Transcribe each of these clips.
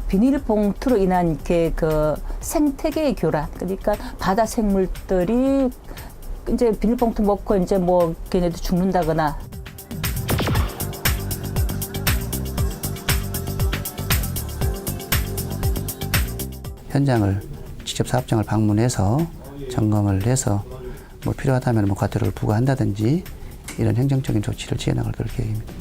비닐봉투로 인한 이렇게 그 생태계의 교란, 그러니까 바다 생물들이 이제 비닐봉투 먹고 이제 뭐 걔네도 죽는다거나. 현장을 직접 사업장을 방문해서 점검을 해서 뭐 필요하다면 뭐 과태료를 부과한다든지 이런 행정적인 조치를 취해 나갈 계획입니다.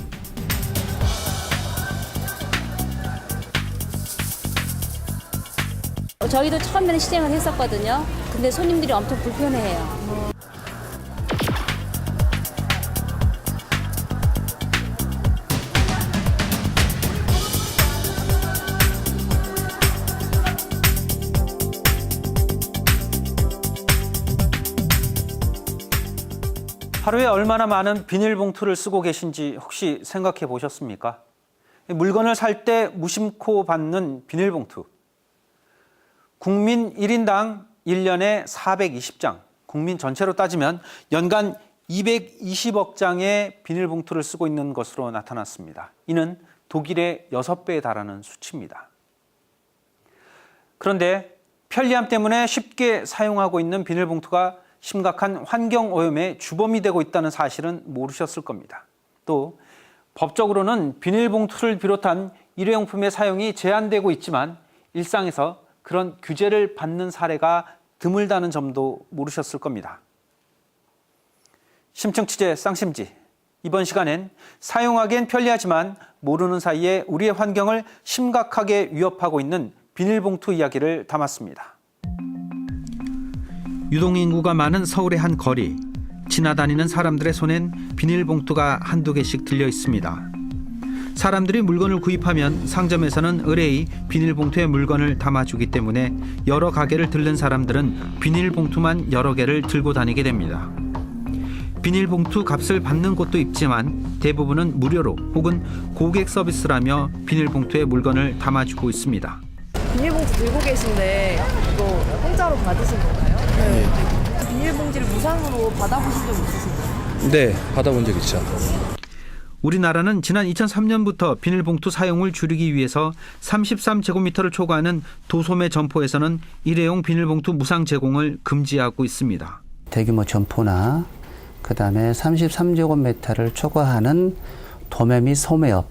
저희도 처음에는 시행을 했었거든요. 근데 손님들이 엄청 불편해해요. 하루에 얼마나 많은 비닐봉투를 쓰고 계신지 혹시 생각해 보셨습니까? 물건을 살 때 무심코 받는 비닐봉투. 국민 1인당 1년에 420장, 국민 전체로 따지면 연간 220억 장의 비닐봉투를 쓰고 있는 것으로 나타났습니다. 이는 독일의 6배에 달하는 수치입니다. 그런데 편리함 때문에 쉽게 사용하고 있는 비닐봉투가 심각한 환경오염의 주범이 되고 있다는 사실은 모르셨을 겁니다. 또 법적으로는 비닐봉투를 비롯한 일회용품의 사용이 제한되고 있지만 일상에서 그런 규제를 받는 사례가 드물다는 점도 모르셨을 겁니다. 심층 취재 쌍심지. 이번 시간엔 사용하기엔 편리하지만 모르는 사이에 우리의 환경을 심각하게 위협하고 있는 비닐봉투 이야기를 담았습니다. 유동인구가 많은 서울의 한 거리. 지나다니는 사람들의 손엔 비닐봉투가 한두 개씩 들려 있습니다. 사람들이 물건을 구입하면 상점에서는 의뢰이 비닐봉투에 물건을 담아주기 때문에 여러 가게를 들른 사람들은 비닐봉투만 여러 개를 들고 다니게 됩니다. 비닐봉투 값을 받는 곳도 있지만 대부분은 무료로 혹은 고객 서비스라며 비닐봉투에 물건을 담아주고 있습니다. 비닐봉지 들고 계신데 이거 공짜로 받으신 건가요? 네. 비닐봉지를 무상으로 받아보신 적 있으신가요? 네, 받아본 적 있죠. 우리나라는 지난 2003년부터 비닐봉투 사용을 줄이기 위해서 33제곱미터를 초과하는 도소매 점포에서는 일회용 비닐봉투 무상 제공을 금지하고 있습니다. 대규모 점포나 그다음에 33제곱미터를 초과하는 도매 및 소매업,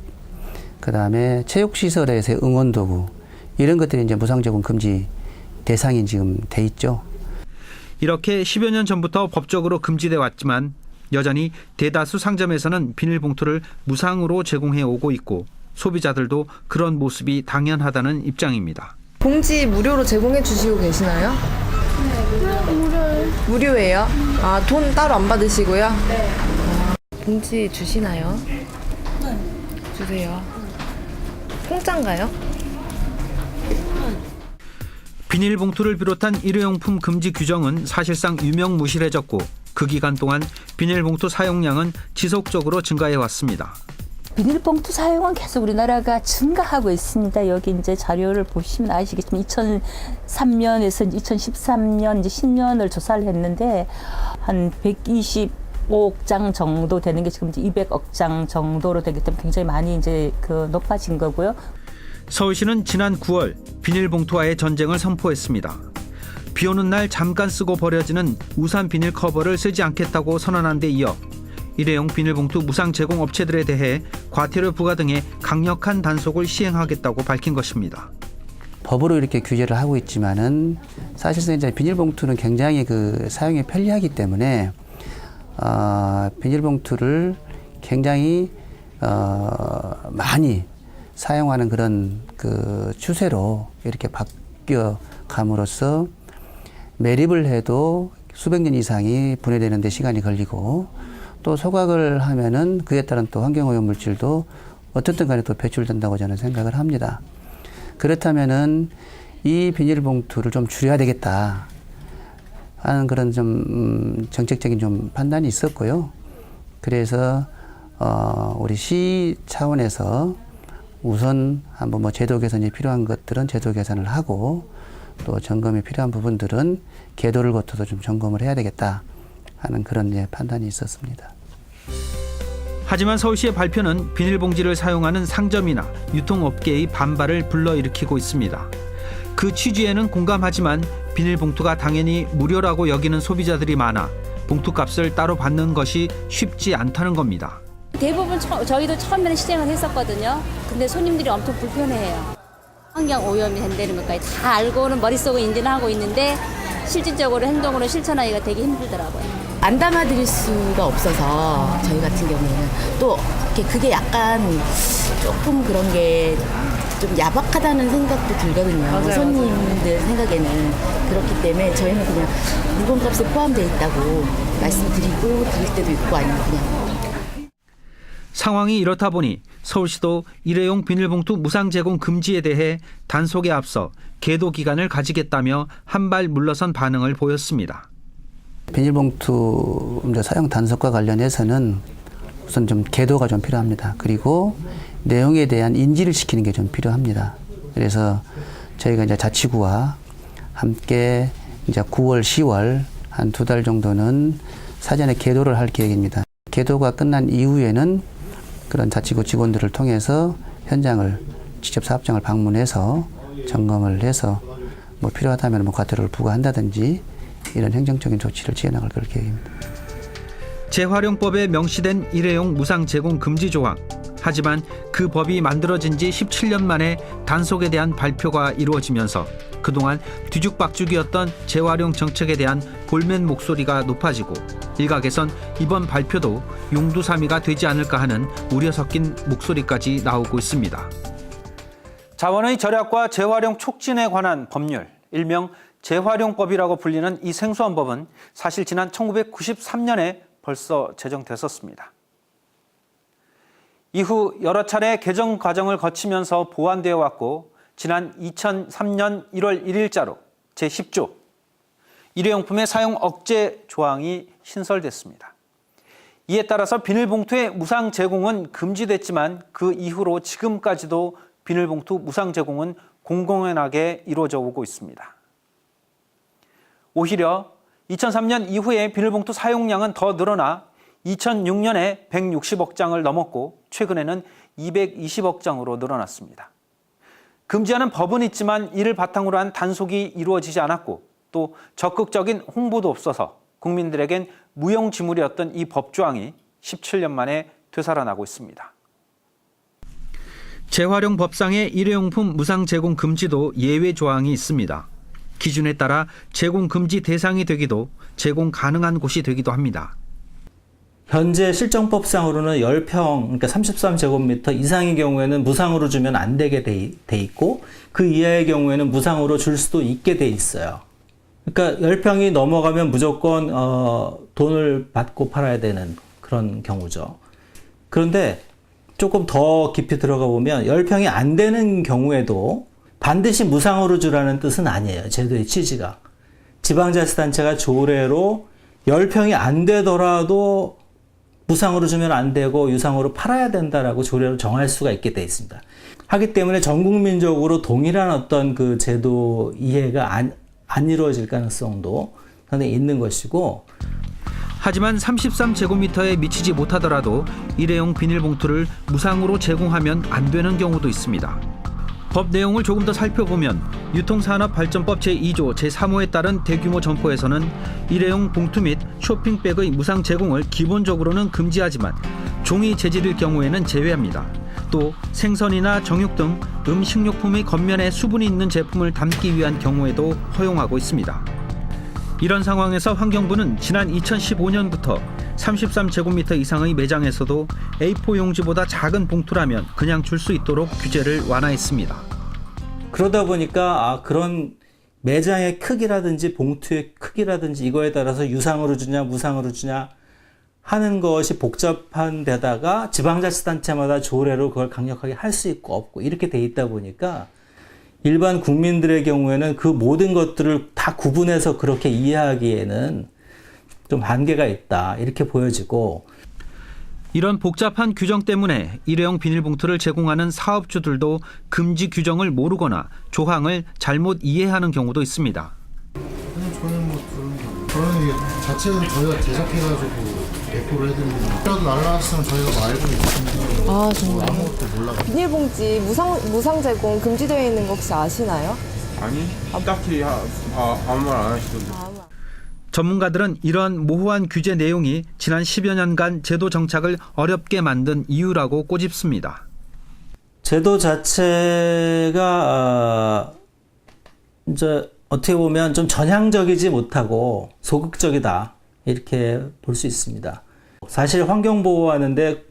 그다음에 체육시설에서의 응원도구 이런 것들이 이제 무상 제공 금지 대상이 지금 돼 있죠. 이렇게 10여 년 전부터 법적으로 금지돼 왔지만 여전히 대다수 상점에서는 비닐봉투를 무상으로 제공해 오고 있고 소비자들도 그런 모습이 당연하다는 입장입니다. 봉지 무료로 제공해 주시고 계시나요? 네, 무료예요. 무료예요? 아, 돈 따로 안 받으시고요? 네. 봉지 주시나요? 네. 주세요. 공짜인가요? 비닐봉투를 비롯한 일회용품 금지 규정은 사실상 유명무실해졌고 그 기간 동안 비닐봉투 사용량은 지속적으로 증가해 왔습니다. 비닐봉투 사용은 계속 우리나라가 증가하고 있습니다. 여기 이제 자료를 보시면 아시겠지만 2003년에서 2013년 이제 10년을 조사를 했는데 한 125억 장 정도 되는 게 지금 이제 200억 장 정도로 되기 때문에 굉장히 많이 이제 그 높아진 거고요. 서울시는 지난 9월 비닐봉투와의 전쟁을 선포했습니다. 비 오는 날 잠깐 쓰고 버려지는 우산 비닐 커버를 쓰지 않겠다고 선언한 데 이어 일회용 비닐봉투 무상 제공 업체들에 대해 과태료 부과 등의 강력한 단속을 시행하겠다고 밝힌 것입니다. 법으로 이렇게 규제를 하고 있지만은 사실상 이제 비닐봉투는 굉장히 그 사용이 편리하기 때문에 비닐봉투를 굉장히 많이 사용하는 그런 그 추세로 이렇게 바뀌어 감으로써 매립을 해도 수백 년 이상이 분해되는 데 시간이 걸리고 또 소각을 하면은 그에 따른 또 환경오염 물질도 어떻든 간에 또 배출된다고 저는 생각을 합니다. 그렇다면은 이 비닐봉투를 좀 줄여야 되겠다 하는 그런 좀 정책적인 좀 판단이 있었고요. 그래서 우리 시 차원에서 우선 한번 뭐 제도 개선이 필요한 것들은 제도 개선을 하고 또 점검이 필요한 부분들은 궤도를 거쳐서 좀 점검을 해야 되겠다 하는 그런 판단이 있었습니다. 하지만 서울시의 발표는 비닐봉지를 사용하는 상점이나 유통업계의 반발을 불러일으키고 있습니다. 그 취지에는 공감하지만 비닐봉투가 당연히 무료라고 여기는 소비자들이 많아 봉투값을 따로 받는 것이 쉽지 않다는 겁니다. 대부분 저희도 처음에는 시행을 했었거든요. 근데 손님들이 엄청 불편해해요. 환경 오염이 된다는 것까지 다 알고는 머릿속에 인지는 하고 있는데 실질적으로 행동으로 실천하기가 되게 힘들더라고요. 안 담아드릴 수가 없어서 저희 같은 경우에는 또 그게 약간 조금 그런 게 좀 야박하다는 생각도 들거든요. 맞아요, 손님들 생각에는. 그렇기 때문에 저희는 그냥 물건값에 포함되어 있다고 말씀드리고 드릴 때도 있고 아니면 그냥. 상황이 이렇다 보니 서울시도 일회용 비닐봉투 무상 제공 금지에 대해 단속에 앞서 계도 기간을 가지겠다며 한 발 물러선 반응을 보였습니다. 비닐봉투 사용 단속과 관련해서는 우선 좀 계도가 좀 필요합니다. 그리고 내용에 대한 인지를 시키는 게 좀 필요합니다. 그래서 저희가 이제 자치구와 함께 이제 9월, 10월 한 2달 정도는 사전에 계도를 할 계획입니다. 계도가 끝난 이후에는 그런 자치구 직원들을 통해서 현장을 직접 사업장을 방문해서 점검을 해서 뭐 필요하다면 뭐 과태료를 부과한다든지 이런 행정적인 조치를 취해나갈 그럴 계획입니다. 재활용법에 명시된 일회용 무상 제공 금지 조항. 하지만 그 법이 만들어진 지 17년 만에 단속에 대한 발표가 이루어지면서 그동안 뒤죽박죽이었던 재활용 정책에 대한 볼멘 목소리가 높아지고 일각에선 이번 발표도 용두사미가 되지 않을까 하는 우려 섞인 목소리까지 나오고 있습니다. 자원의 절약과 재활용 촉진에 관한 법률, 일명 재활용법이라고 불리는 이 생소한 법은 사실 지난 1993년에 벌써 제정됐었습니다. 이후 여러 차례 개정 과정을 거치면서 보완되어 왔고 지난 2003년 1월 1일자로 제10조 일회용품의 사용 억제 조항이 신설됐습니다. 이에 따라서 비닐봉투의 무상 제공은 금지됐지만 그 이후로 지금까지도 비닐봉투 무상 제공은 공공연하게 이루어져 오고 있습니다. 오히려 2003년 이후에 비닐봉투 사용량은 더 늘어나 2006년에 160억 장을 넘었고 최근에는 220억 장으로 늘어났습니다. 금지하는 법은 있지만 이를 바탕으로 한 단속이 이루어지지 않았고 또 적극적인 홍보도 없어서 국민들에겐 무용지물이었던 이 법조항이 17년 만에 되살아나고 있습니다. 재활용 법상의 일회용품 무상 제공 금지도 예외 조항이 있습니다. 기준에 따라 제공 금지 대상이 되기도 제공 가능한 곳이 되기도 합니다. 현재 실정법상으로는 10평, 그러니까 33제곱미터 이상의 경우에는 무상으로 주면 안 되게 돼 있고 그 이하의 경우에는 무상으로 줄 수도 있게 돼 있어요. 그러니까 10평이 넘어가면 무조건 돈을 받고 팔아야 되는 그런 경우죠. 그런데 조금 더 깊이 들어가 보면 10평이 안 되는 경우에도 반드시 무상으로 주라는 뜻은 아니에요. 제도의 취지가. 지방자치단체가 조례로 10평이 안 되더라도 무상으로 주면 안 되고 유상으로 팔아야 된다라고 조례로 정할 수가 있게 돼 있습니다. 하기 때문에 전 국민적으로 동일한 어떤 그 제도 이해가 안 이루어질 가능성도 상당히 있는 것이고. 하지만 33제곱미터에 미치지 못하더라도 일회용 비닐봉투를 무상으로 제공하면 안 되는 경우도 있습니다. 법 내용을 조금 더 살펴보면 유통산업발전법 제2조 제3호에 따른 대규모 점포에서는 일회용 봉투 및 쇼핑백의 무상 제공을 기본적으로는 금지하지만 종이 재질일 경우에는 제외합니다. 또 생선이나 정육 등 음식료품의 겉면에 수분이 있는 제품을 담기 위한 경우에도 허용하고 있습니다. 이런 상황에서 환경부는 지난 2015년부터 33제곱미터 이상의 매장에서도 A4 용지보다 작은 봉투라면 그냥 줄 수 있도록 규제를 완화했습니다. 그러다 보니까 그런 매장의 크기라든지 봉투의 크기라든지 이거에 따라서 유상으로 주냐 무상으로 주냐 하는 것이 복잡한 데다가 지방자치단체마다 조례로 그걸 강력하게 할 수 있고 없고 이렇게 돼 있다 보니까 일반 국민들의 경우에는 그 모든 것들을 다 구분해서 그렇게 이해하기에는 좀 한계가 있다 이렇게 보여지고. 이런 복잡한 규정 때문에 일회용 비닐봉투를 제공하는 사업주들도 금지 규정을 모르거나 조항을 잘못 이해하는 경우도 있습니다. 저는 뭐 저는 이게 자체로 저희가 제작해가지고 배포를 해드리는 거라도 날라왔으면 저희가 뭐 알고 있습니다. 아, 정말. 아무것도 몰라. 비닐봉지 무상 제공 금지되어 있는 거 혹시 아시나요? 아니, 딱히 아무 말 안 하시던데. 전문가들은 이런 모호한 규제 내용이 지난 10여 년간 제도 정착을 어렵게 만든 이유라고 꼬집습니다. 제도 자체가 이제 어떻게 보면 좀 전향적이지 못하고 소극적이다 이렇게 볼 수 있습니다. 사실 환경 보호하는데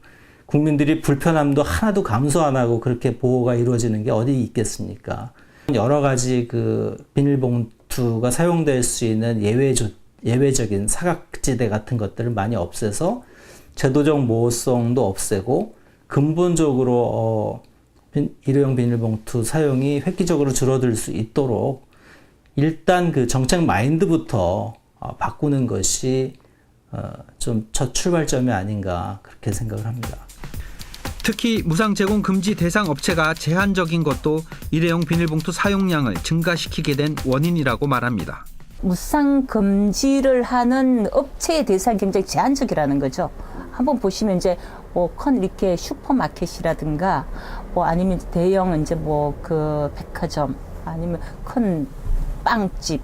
국민들이 불편함도 하나도 감소 안 하고 그렇게 보호가 이루어지는 게 어디 있겠습니까? 여러 가지 그 비닐봉투가 사용될 수 있는 예외적인 사각지대 같은 것들을 많이 없애서 제도적 모호성도 없애고 근본적으로 일회용 비닐봉투 사용이 획기적으로 줄어들 수 있도록 일단 그 정책 마인드부터 바꾸는 것이 좀 첫 출발점이 아닌가 그렇게 생각을 합니다. 특히 무상 제공 금지 대상 업체가 제한적인 것도 일회용 비닐봉투 사용량을 증가시키게 된 원인이라고 말합니다. 무상 금지를 하는 업체의 대상이 굉장히 제한적이라는 거죠. 한번 보시면 이제 뭐 큰 이렇게 슈퍼마켓이라든가 뭐 아니면 대형 이제 뭐 그 백화점 아니면 큰 빵집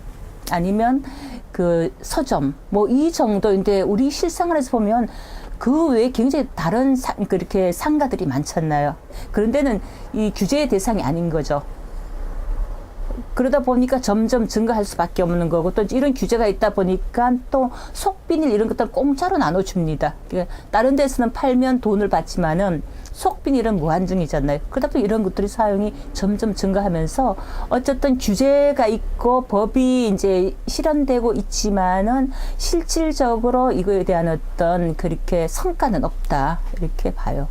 아니면 그 서점 뭐 이 정도인데 우리 실생활에서 보면 그 외에 굉장히 다른 그렇게 상가들이 많잖아요. 그런 데는 이 규제의 대상이 아닌 거죠. 그러다 보니까 점점 증가할 수밖에 없는 거고 또 이런 규제가 있다 보니까 또 속비닐 이런 것들 공짜로 나눠줍니다. 그러니까 다른 데서는 팔면 돈을 받지만은 속비닐은 무한정이잖아요. 그러다 보니 이런 것들이 사용이 점점 증가하면서 어쨌든 규제가 있고 법이 이제 실현되고 있지만은 실질적으로 이거에 대한 어떤 그렇게 성과는 없다 이렇게 봐요.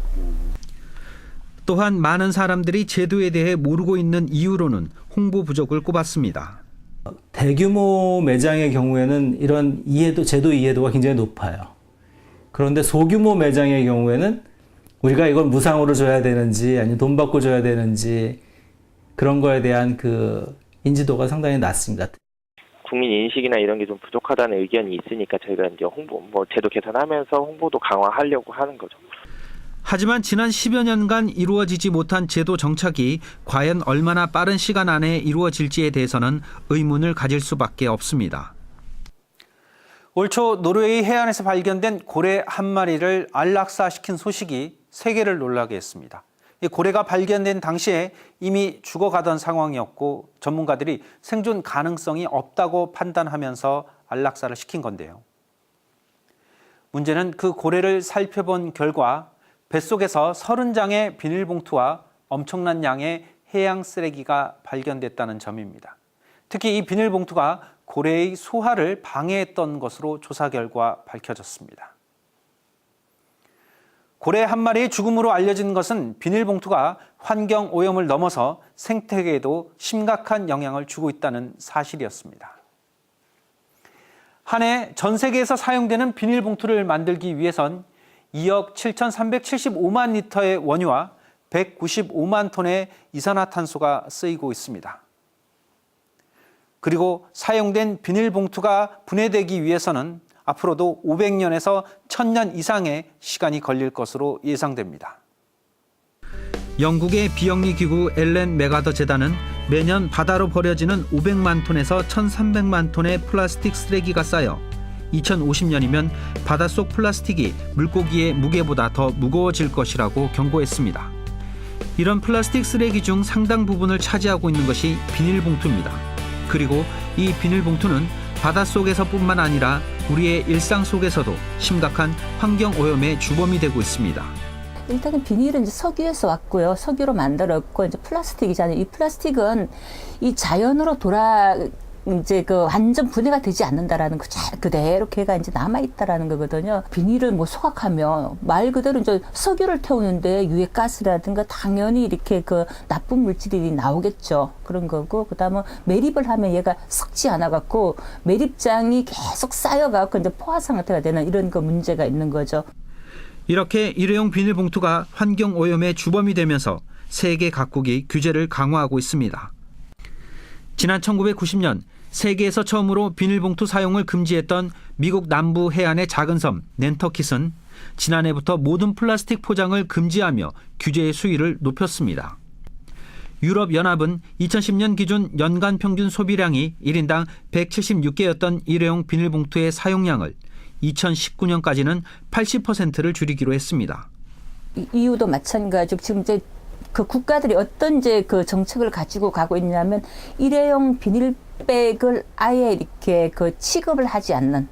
또한 많은 사람들이 제도에 대해 모르고 있는 이유로는 홍보 부족을 꼽았습니다. 대규모 매장의 경우에는 이런 제도 이해도가 굉장히 높아요. 그런데 소규모 매장의 경우에는 우리가 이걸 무상으로 줘야 되는지 아니면 돈 받고 줘야 되는지 그런 거에 대한 그 인지도가 상당히 낮습니다. 국민 인식이나 이런 게 좀 부족하다는 의견이 있으니까 저희가 이제 제도 개선하면서 홍보도 강화하려고 하는 거죠. 하지만 지난 10여 년간 이루어지지 못한 제도 정착이 과연 얼마나 빠른 시간 안에 이루어질지에 대해서는 의문을 가질 수밖에 없습니다. 올 초 노르웨이 해안에서 발견된 고래 한 마리를 안락사시킨 소식이 세계를 놀라게 했습니다. 이 고래가 발견된 당시에 이미 죽어가던 상황이었고 전문가들이 생존 가능성이 없다고 판단하면서 안락사를 시킨 건데요. 문제는 그 고래를 살펴본 결과 뱃속에서 30장의 비닐봉투와 엄청난 양의 해양 쓰레기가 발견됐다는 점입니다. 특히 이 비닐봉투가 고래의 소화를 방해했던 것으로 조사 결과 밝혀졌습니다. 고래 한 마리의 죽음으로 알려진 것은 비닐봉투가 환경 오염을 넘어서 생태계에도 심각한 영향을 주고 있다는 사실이었습니다. 한 해 전 세계에서 사용되는 비닐봉투를 만들기 위해선 2억 7,375만 리터의 원유와 195만 톤의 이산화탄소가 쓰이고 있습니다. 그리고 사용된 비닐봉투가 분해되기 위해서는 앞으로도 500년에서 1000년 이상의 시간이 걸릴 것으로 예상됩니다. 영국의 비영리 기구 엘렌 메가더 재단은 매년 바다로 버려지는 500만 톤에서 1300만 톤의 플라스틱 쓰레기가 쌓여 2050년이면 바닷속 플라스틱이 물고기의 무게보다 더 무거워질 것이라고 경고했습니다. 이런 플라스틱 쓰레기 중 상당 부분을 차지하고 있는 것이 비닐봉투입니다. 그리고 이 비닐봉투는 바닷속에서뿐만 아니라 우리의 일상 속에서도 심각한 환경 오염의 주범이 되고 있습니다. 일단은 비닐은 이제 석유에서 왔고요. 석유로 만들었고 이제 플라스틱이잖아요. 이 플라스틱은 이 자연으로 이제 그 완전 분해가 되지 않는다라는 거 그대로 걔가 이제 남아 있다라는 거거든요. 비닐을 뭐 소각하면 말 그대로 이제 석유를 태우는데 유해가스라든가 당연히 이렇게 그 나쁜 물질이 나오겠죠. 그런 거고 그다음에 매립을 하면 얘가 썩지 않아 갖고 매립장이 계속 쌓여 갖고 이제 포화 상태가 되는 이런 거 문제가 있는 거죠. 이렇게 일회용 비닐봉투가 환경오염의 주범이 되면서 세계 각국이 규제를 강화하고 있습니다. 지난 1990년 세계에서 처음으로 비닐봉투 사용을 금지했던 미국 남부 해안의 작은 섬 낸터킷은 지난해부터 모든 플라스틱 포장을 금지하며 규제의 수위를 높였습니다. 유럽연합은 2010년 기준 연간 평균 소비량이 1인당 176개였던 일회용 비닐봉투의 사용량을 2019년까지는 80%를 줄이기로 했습니다. 이유도 마찬가지고 지금 이제 그 국가들이 어떤 이제 그 정책을 가지고 가고 있냐면 일회용 비닐백을 아예 이렇게 그 취급을 하지 않는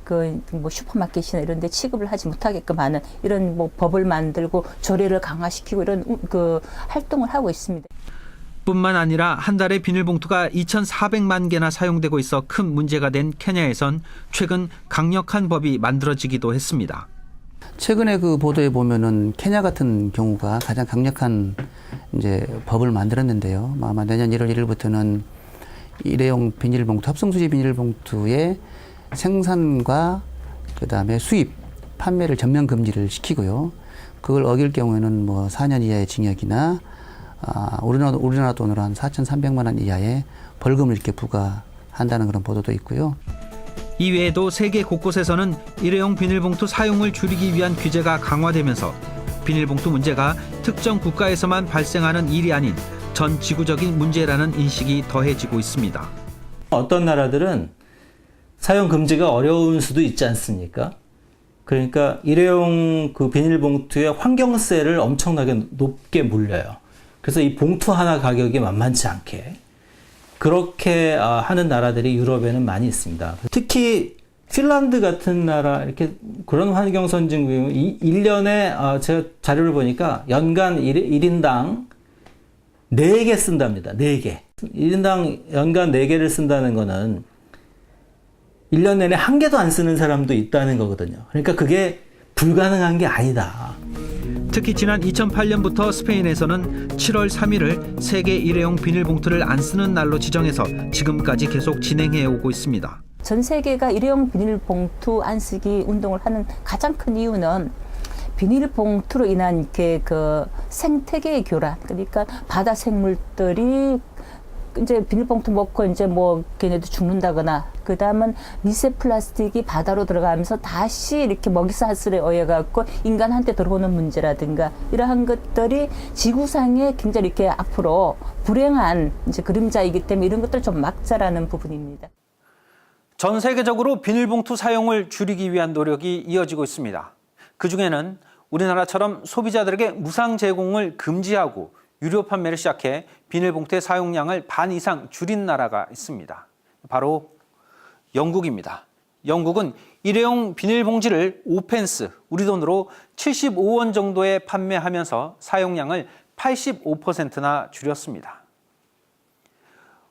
그 뭐 슈퍼마켓이나 이런 데 취급을 하지 못하게끔 하는 이런 뭐 법을 만들고 조례를 강화시키고 이런 그 활동을 하고 있습니다. 뿐만 아니라 한 달에 비닐봉투가 2,400만 개나 사용되고 있어 큰 문제가 된 케냐에선 최근 강력한 법이 만들어지기도 했습니다. 최근에 그 보도에 보면은 케냐 같은 경우가 가장 강력한 이제 법을 만들었는데요. 아마 내년 1월 1일부터는 일회용 비닐봉투, 합성수지 비닐봉투의 생산과 그다음에 수입, 판매를 전면 금지를 시키고요. 그걸 어길 경우에는 뭐 4년 이하의 징역이나 우리나라 돈으로 한 4,300만 원 이하의 벌금을 이렇게 부과한다는 그런 보도도 있고요. 이외에도 세계 곳곳에서는 일회용 비닐봉투 사용을 줄이기 위한 규제가 강화되면서 비닐봉투 문제가 특정 국가에서만 발생하는 일이 아닌 전 지구적인 문제라는 인식이 더해지고 있습니다. 어떤 나라들은 사용 금지가 어려울 수도 있지 않습니까? 그러니까 일회용 그 비닐봉투에 환경세를 엄청나게 높게 물려요. 그래서 이 봉투 하나 가격이 만만치 않게 그렇게 하는 나라들이 유럽에는 많이 있습니다. 특히 핀란드 같은 나라 이렇게 그런 환경 선진국이 1년에 제가 자료를 보니까 연간 1인당 4개 쓴답니다. 4개. 1인당 연간 4개를 쓴다는 거는 1년 내내 한 개도 안 쓰는 사람도 있다는 거거든요. 그러니까 그게 불가능한 게 아니다. 특히 지난 2008년부터 스페인에서는 7월 3일을 세계 일회용 비닐봉투를 안 쓰는 날로 지정해서 지금까지 계속 진행해 오고 있습니다. 전 세계가 일회용 비닐봉투 안 쓰기 운동을 하는 가장 큰 이유는 비닐봉투로 인한 이렇게 그 생태계의 교란, 그러니까 바다 생물들이 이제 비닐봉투 먹고 이제 뭐 걔네도 죽는다거나, 그 다음은 미세 플라스틱이 바다로 들어가면서 다시 이렇게 먹이사슬에 의해 갖고 인간한테 들어오는 문제라든가 이러한 것들이 지구상에 굉장히 이렇게 앞으로 불행한 이제 그림자이기 때문에 이런 것들을 좀 막자라는 부분입니다. 전 세계적으로 비닐봉투 사용을 줄이기 위한 노력이 이어지고 있습니다. 그중에는 우리나라처럼 소비자들에게 무상 제공을 금지하고 유료 판매를 시작해 비닐봉투의 사용량을 반 이상 줄인 나라가 있습니다. 바로 영국입니다. 영국은 일회용 비닐봉지를 5펜스, 우리 돈으로 75원 정도에 판매하면서 사용량을 85%나 줄였습니다.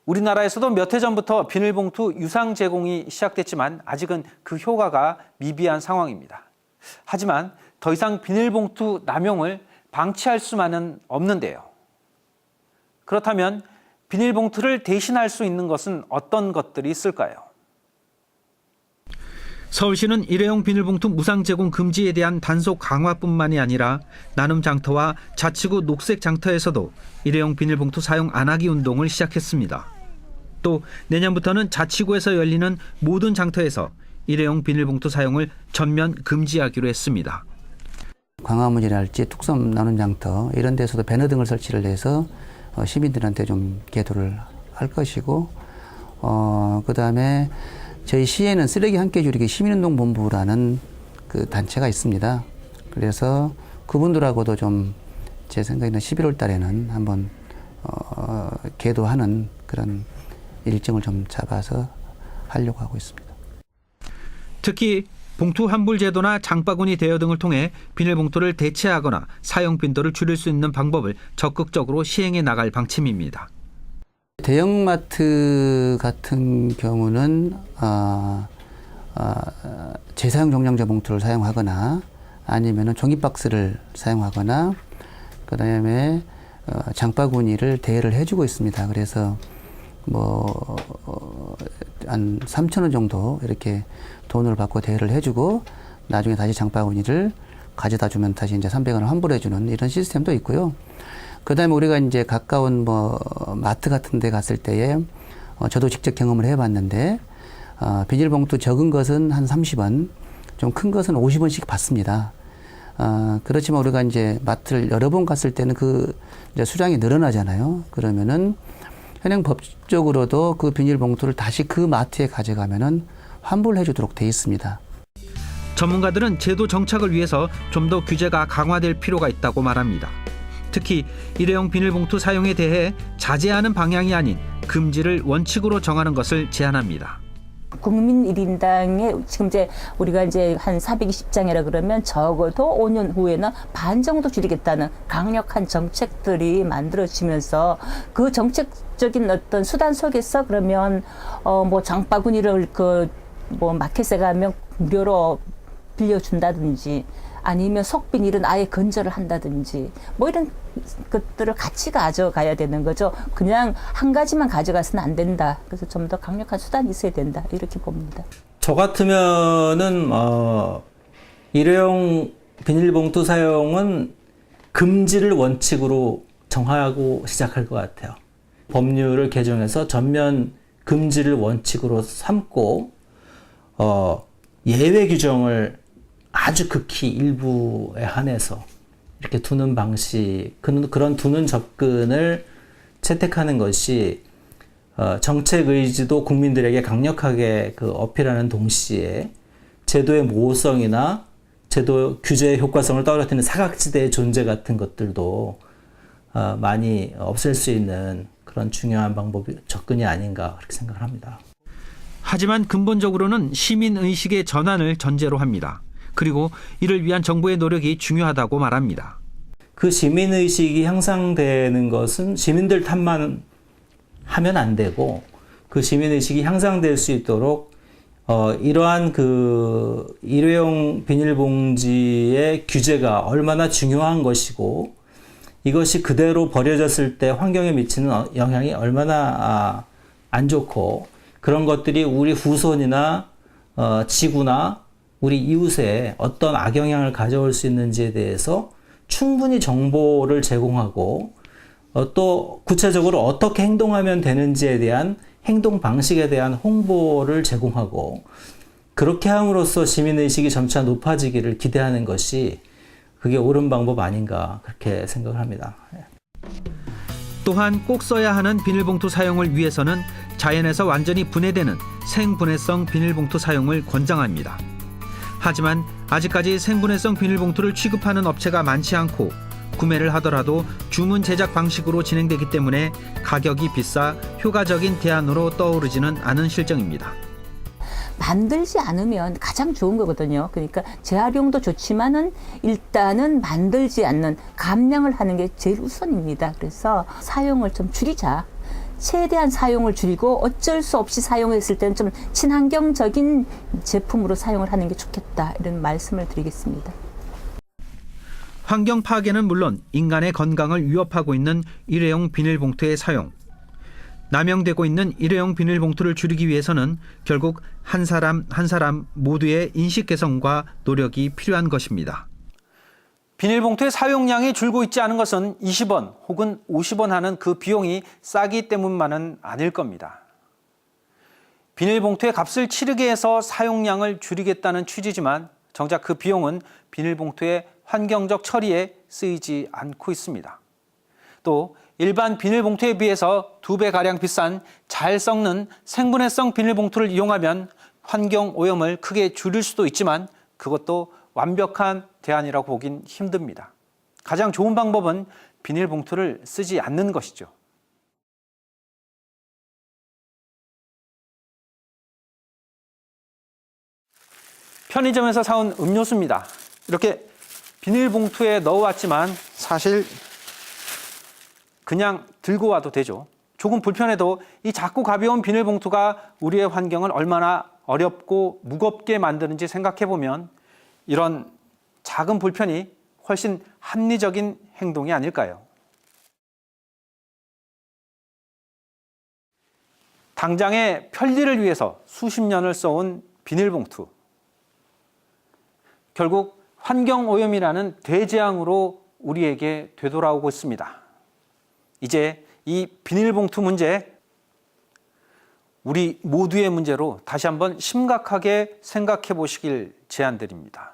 우리나라에서도 몇 해 전부터 비닐봉투 유상 제공이 시작됐지만 아직은 그 효과가 미비한 상황입니다. 하지만 더 이상 비닐봉투 남용을 방치할 수만은 없는데요. 그렇다면 비닐봉투를 대신할 수 있는 것은 어떤 것들이 있을까요? 서울시는 일회용 비닐봉투 무상 제공 금지에 대한 단속 강화뿐만이 아니라 나눔 장터와 자치구 녹색 장터에서도 일회용 비닐봉투 사용 안 하기 운동을 시작했습니다. 또 내년부터는 자치구에서 열리는 모든 장터에서 일회용 비닐봉투 사용을 전면 금지하기로 했습니다. 광화문이랄지 뚝섬 나눔 장터 이런 데서도 배너 등을 설치를 해서 시민들한테 좀 계도를 할 것이고, 그다음에 저희 시에는 쓰레기 함께 줄이기 시민운동본부라는 그 단체가 있습니다. 그래서 그분들하고도 좀 제 생각에는 11월 달에는 한번 계도하는 그런 일정을 좀 잡아서 하려고 하고 있습니다. 특히 봉투 환불 제도나 장바구니 대여 등을 통해 비닐봉투를 대체하거나 사용 빈도를 줄일 수 있는 방법을 적극적으로 시행해 나갈 방침입니다. 대형마트 같은 경우는 재사용 종량제 봉투를 사용하거나 아니면은 종이박스를 사용하거나 그다음에 장바구니를 대여를 해주고 있습니다. 그래서 뭐 한 3,000원 정도 이렇게 돈을 받고 대여를 해주고 나중에 다시 장바구니를 가져다 주면 다시 이제 300원을 환불해 주는 이런 시스템도 있고요. 그다음에 우리가 이제 가까운 뭐 마트 같은 데 갔을 때에 저도 직접 경험을 해 봤는데 비닐봉투 적은 것은 한 30원, 좀 큰 것은 50원씩 받습니다. 그렇지만 우리가 이제 마트를 여러 번 갔을 때는 그 이제 수량이 늘어나잖아요. 그러면은 현행 법적으로도 그 비닐봉투를 다시 그 마트에 가져가면은 환불해 주도록 돼 있습니다. 전문가들은 제도 정착을 위해서 좀 더 규제가 강화될 필요가 있다고 말합니다. 특히 일회용 비닐봉투 사용에 대해 자제하는 방향이 아닌 금지를 원칙으로 정하는 것을 제안합니다. 국민 1인당에 지금 이제 우리가 이제 한 420장이라 그러면 적어도 5년 후에는 반 정도 줄이겠다는 강력한 정책들이 만들어지면서 그 정책적인 어떤 수단 속에서 그러면 뭐 장바구니를 그 뭐 마켓에 가면 무료로 빌려준다든지 아니면 속비닐은 아예 건조를 한다든지 뭐 이런 것들을 같이 가져가야 되는 거죠. 그냥 한 가지만 가져가서는 안 된다. 그래서 좀 더 강력한 수단이 있어야 된다. 이렇게 봅니다. 저 같으면은 일회용 비닐봉투 사용은 금지를 원칙으로 정하고 시작할 것 같아요. 법률을 개정해서 전면 금지를 원칙으로 삼고 예외 규정을 아주 극히 일부에 한해서 이렇게 두는 방식, 그런 두는 접근을 채택하는 것이 정책 의지도 국민들에게 강력하게 어필하는 동시에 제도의 모호성이나 제도 규제의 효과성을 떨어뜨리는 사각지대의 존재 같은 것들도 많이 없앨 수 있는 그런 중요한 방법이 접근이 아닌가 그렇게 생각을 합니다. 하지만 근본적으로는 시민의식의 전환을 전제로 합니다. 그리고 이를 위한 정부의 노력이 중요하다고 말합니다. 그 시민의식이 향상되는 것은 시민들 탓만 하면 안 되고 그 시민의식이 향상될 수 있도록 이러한 그 일회용 비닐봉지의 규제가 얼마나 중요한 것이고 이것이 그대로 버려졌을 때 환경에 미치는 영향이 얼마나 안 좋고 그런 것들이 우리 후손이나 지구나 우리 이웃에 어떤 악영향을 가져올 수 있는지에 대해서 충분히 정보를 제공하고 또 구체적으로 어떻게 행동하면 되는지에 대한 행동 방식에 대한 홍보를 제공하고 그렇게 함으로써 시민의식이 점차 높아지기를 기대하는 것이 그게 옳은 방법 아닌가 그렇게 생각을 합니다. 또한 꼭 써야 하는 비닐봉투 사용을 위해서는 자연에서 완전히 분해되는 생분해성 비닐봉투 사용을 권장합니다. 하지만 아직까지 생분해성 비닐봉투를 취급하는 업체가 많지 않고 구매를 하더라도 주문 제작 방식으로 진행되기 때문에 가격이 비싸 효과적인 대안으로 떠오르지는 않은 실정입니다. 만들지 않으면 가장 좋은 거거든요. 그러니까 재활용도 좋지만은 일단은 만들지 않는 감량을 하는 게 제일 우선입니다. 그래서 사용을 좀 줄이자. 최대한 사용을 줄이고 어쩔 수 없이 사용했을 때는 좀 친환경적인 제품으로 사용을 하는 게 좋겠다. 이런 말씀을 드리겠습니다. 환경 파괴는 물론 인간의 건강을 위협하고 있는 일회용 비닐봉투의 사용. 남용되고 있는 일회용 비닐봉투를 줄이기 위해서는 결국 한 사람 한 사람 모두의 인식 개선과 노력이 필요한 것입니다. 비닐봉투의 사용량이 줄고 있지 않은 것은 20원 혹은 50원 하는 그 비용이 싸기 때문만은 아닐 겁니다. 비닐봉투의 값을 치르게 해서 사용량을 줄이겠다는 취지지만 정작 그 비용은 비닐봉투의 환경적 처리에 쓰이지 않고 있습니다. 또 일반 비닐봉투에 비해서 2배가량 비싼 잘 썩는 생분해성 비닐봉투를 이용하면 환경 오염을 크게 줄일 수도 있지만 그것도 완벽한 대안이라고 보긴 힘듭니다. 가장 좋은 방법은 비닐봉투를 쓰지 않는 것이죠. 편의점에서 사온 음료수입니다. 이렇게 비닐봉투에 넣어왔지만 사실 그냥 들고 와도 되죠. 조금 불편해도 이 작고 가벼운 비닐봉투가 우리의 환경을 얼마나 어렵고 무겁게 만드는지 생각해보면 이런 작은 불편이 훨씬 합리적인 행동이 아닐까요? 당장의 편리를 위해서 수십 년을 써온 비닐봉투. 결국 환경오염이라는 대재앙으로 우리에게 되돌아오고 있습니다. 이제 이 비닐봉투 문제, 우리 모두의 문제로 다시 한번 심각하게 생각해 보시길 제안드립니다.